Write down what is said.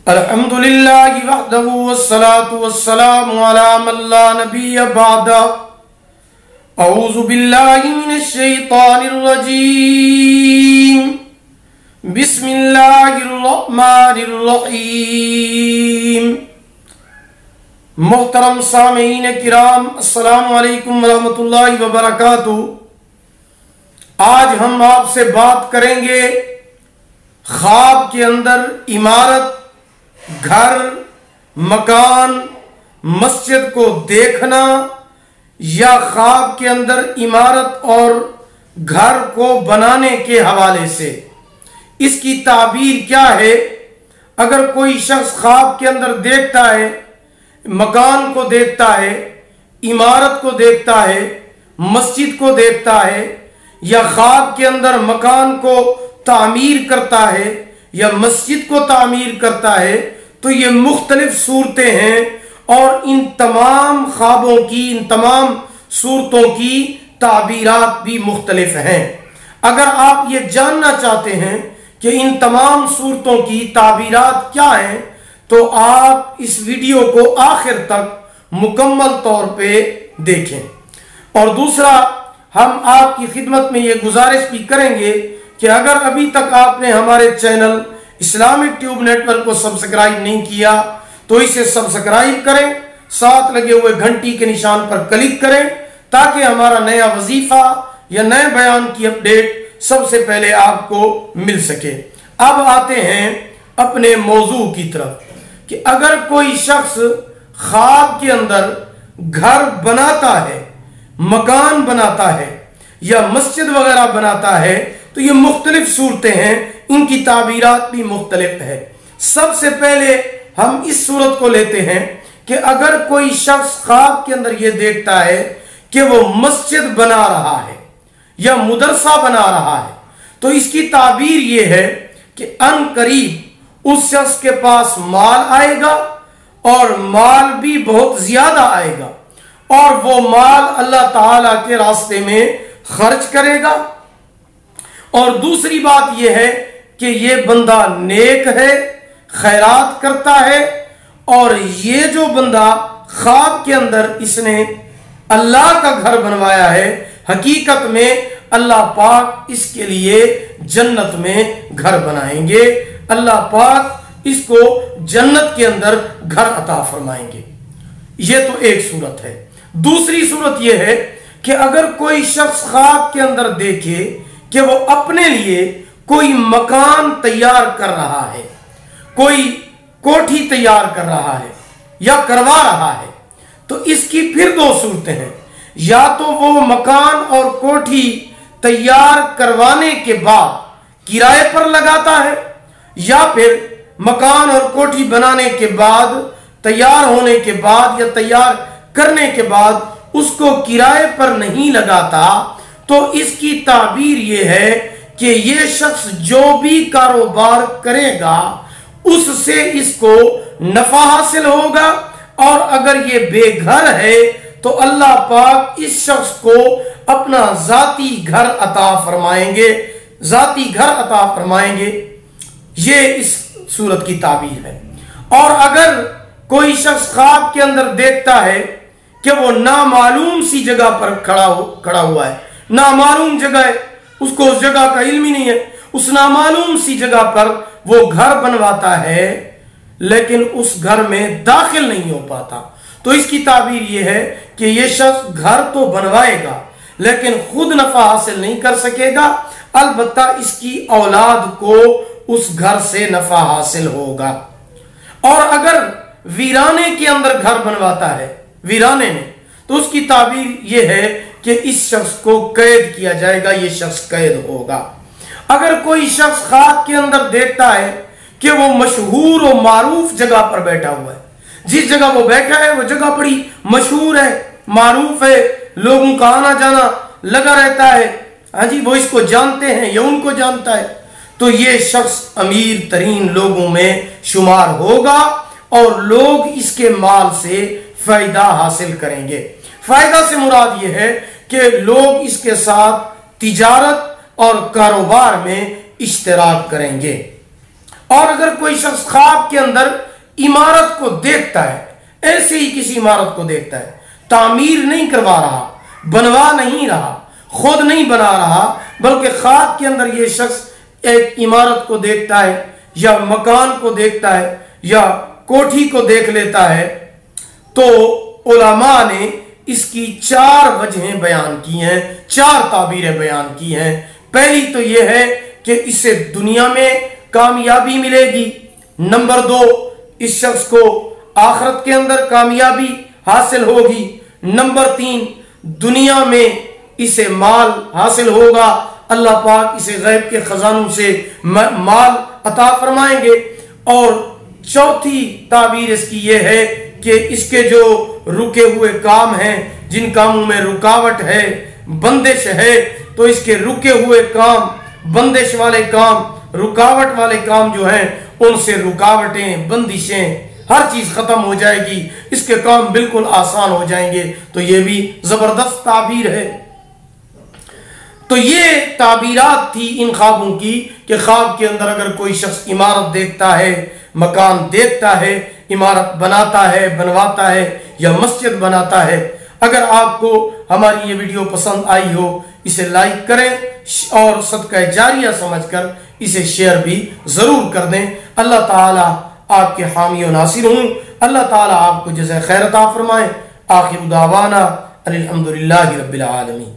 अल्हम्दुलिल्लाहि वहदहु वस्सलातु वस्सलामु अला मन ला नबिय्य बअदा। औज़ु बिल्लाहि मिनश शैतानिर रजीम। बिस्मिल्लाहिर रहमानिर रहीम। मोहतरम सामीन किराम, अस्सलामु अलैकुम वरहमतुल्लाहि वबरकातुहू। आज हम आपसे बात करेंगे ख्वाब के अंदर इमारत, घर, मकान, मस्जिद को देखना या ख्वाब के अंदर इमारत और घर को बनाने के हवाले से इसकी ताबीर क्या है। अगर कोई शख्स ख्वाब के अंदर देखता है, मकान को देखता है, इमारत को देखता है, मस्जिद को देखता है, या ख्वाब के अंदर मकान को तामीर करता है या मस्जिद को तामीर करता है, तो ये मुख्तलिफ सूरतें हैं और इन तमाम ख्वाबों की, इन तमाम सूरतों की ताबीरात भी मुख्तलिफ हैं। अगर आप ये जानना चाहते हैं कि इन तमाम सूरतों की ताबीरात क्या हैं, तो आप इस वीडियो को आखिर तक मुकम्मल तौर पे देखें। और दूसरा, हम आपकी खिदमत में ये गुजारिश भी करेंगे कि अगर अभी तक आपने हमारे चैनल इस्लामिक ट्यूब नेटवर्क को सब्सक्राइब नहीं किया तो इसे सब्सक्राइब करें, साथ लगे हुए घंटी के निशान पर क्लिक करें ताकि हमारा नया वजीफा या नए बयान की अपडेट सबसे पहले आपको मिल सके। अब आते हैं अपने मौजू की तरफ कि अगर कोई शख्स ख्वाब के अंदर घर बनाता है, मकान बनाता है या मस्जिद वगैरह बनाता है, तो ये मुख्तलिफ सूरतें हैं, इनकी ताबीरात भी मुख्तलिफ है। सबसे पहले हम इस सूरत को लेते हैं कि अगर कोई शख्स ख्वाब के अंदर ये देखता है कि वो मस्जिद बना रहा है या मुदरसा बना रहा है, तो इसकी ताबीर ये है कि अन करीब उस शख्स के पास माल आएगा और माल भी बहुत ज्यादा आएगा और वो माल अल्लाह ताला के रास्ते में खर्च करेगा। और दूसरी बात यह है कि ये बंदा नेक है, खैरात करता है, और ये जो बंदा ख्वाब के अंदर इसने अल्लाह का घर बनवाया है, हकीकत में अल्लाह पाक इसके लिए जन्नत में घर बनाएंगे, अल्लाह पाक इसको जन्नत के अंदर घर अता फरमाएंगे। ये तो एक सूरत है। दूसरी सूरत यह है कि अगर कोई शख्स ख्वाब के अंदर देखे कि वो अपने लिए कोई मकान तैयार कर रहा है, कोई कोठी तैयार कर रहा है या करवा रहा है, तो इसकी फिर दो सूरतें हैं। या तो वो मकान और कोठी तैयार करवाने के बाद किराए पर लगाता है, या फिर मकान और कोठी बनाने के बाद, तैयार होने के बाद या तैयार करने के बाद उसको किराए पर नहीं लगाता। तो इसकी ताबीर यह है कि ये शख्स जो भी कारोबार करेगा उससे इसको नफा हासिल होगा, और अगर ये बेघर है तो अल्लाह पाक इस शख्स को अपना जाती घर अता फरमाएंगे, जाती घर अता फरमाएंगे। ये इस सूरत की ताबीर है। और अगर कोई शख्स ख्वाब के अंदर देखता है कि वो नामालूम सी जगह पर खड़ा हुआ है, नामालूम जगह है, उसको उस जगह का इल्म ही नहीं है, उस नामालूम सी जगह पर वो घर बनवाता है लेकिन उस घर में दाखिल नहीं हो पाता, तो इसकी ताबीर यह है कि ये शख्स घर तो बनवाएगा लेकिन खुद नफा हासिल नहीं कर सकेगा, अलबत्ता इसकी औलाद को उस घर से नफा हासिल होगा। और अगर वीराने के अंदर घर बनवाता है, वीराने में, तो उसकी ताबीर यह है कि इस शख्स को कैद किया जाएगा, ये शख्स कैद होगा। अगर कोई शख्स ख्वाब के अंदर देखता है कि वो मशहूर और मारूफ जगह पर बैठा हुआ है, जिस जगह वो बैठा है वो जगह बड़ी मशहूर है, मारूफ है, लोगों का आना जाना लगा रहता है, हाँ जी, वो इसको जानते हैं या उनको जानता है, तो ये शख्स अमीर तरीन लोगों में शुमार होगा और लोग इसके माल से फायदा हासिल करेंगे। फायदा से मुराद यह है कि लोग इसके साथ तिजारत और कारोबार में इश्तराक करेंगे। और अगर कोई शख्स ख्वाब के अंदर इमारत को देखता है, ऐसे ही किसी इमारत को देखता है, तामीर नहीं करवा रहा, बनवा नहीं रहा, खुद नहीं बना रहा, बल्कि ख्वाब के अंदर ये शख्स एक इमारत को देखता है या मकान को देखता है या कोठी को देख लेता है, तो उलमा ने इसकी 4 वजहें बयान की हैं, 4 ताबीरें बयान की हैं। पहली तो यह है कि इससे दुनिया में कामयाबी मिलेगी। नंबर 2, इस शख्स को आखिरत के अंदर कामयाबी हासिल होगी। नंबर 3, दुनिया में इसे माल हासिल होगा, अल्लाह पाक इसे गैब के खजानों से माल अता फरमाएंगे। और चौथी ताबीर इसकी यह है कि इसके जो रुके हुए काम हैं, जिन कामों में रुकावट है, बंदिश है, तो इसके रुके हुए काम, बंदिश वाले काम, रुकावट वाले काम जो हैं, उनसे रुकावटें, बंदिशें, हर चीज खत्म हो जाएगी, इसके काम बिल्कुल आसान हो जाएंगे। तो ये भी जबरदस्त ताबीर है। तो ये ताबीरात थी इन ख्वाबों की कि ख्वाब के अंदर अगर कोई शख्स इमारत देखता है, मकान देखता है, इमारत बनाता है, बनवाता है या मस्जिद बनाता है। अगर आपको हमारी ये वीडियो पसंद आई हो, इसे लाइक करें और सदका जारिया समझकर इसे शेयर भी जरूर कर दें। अल्लाह ताला आपके हामी और नासिर हूँ। अल्लाह ताला आपको जज़ाए खैर अता फरमाए। आखिर दावाना अल्हम्दुलिल्लाहि रब्बिल आलमीन।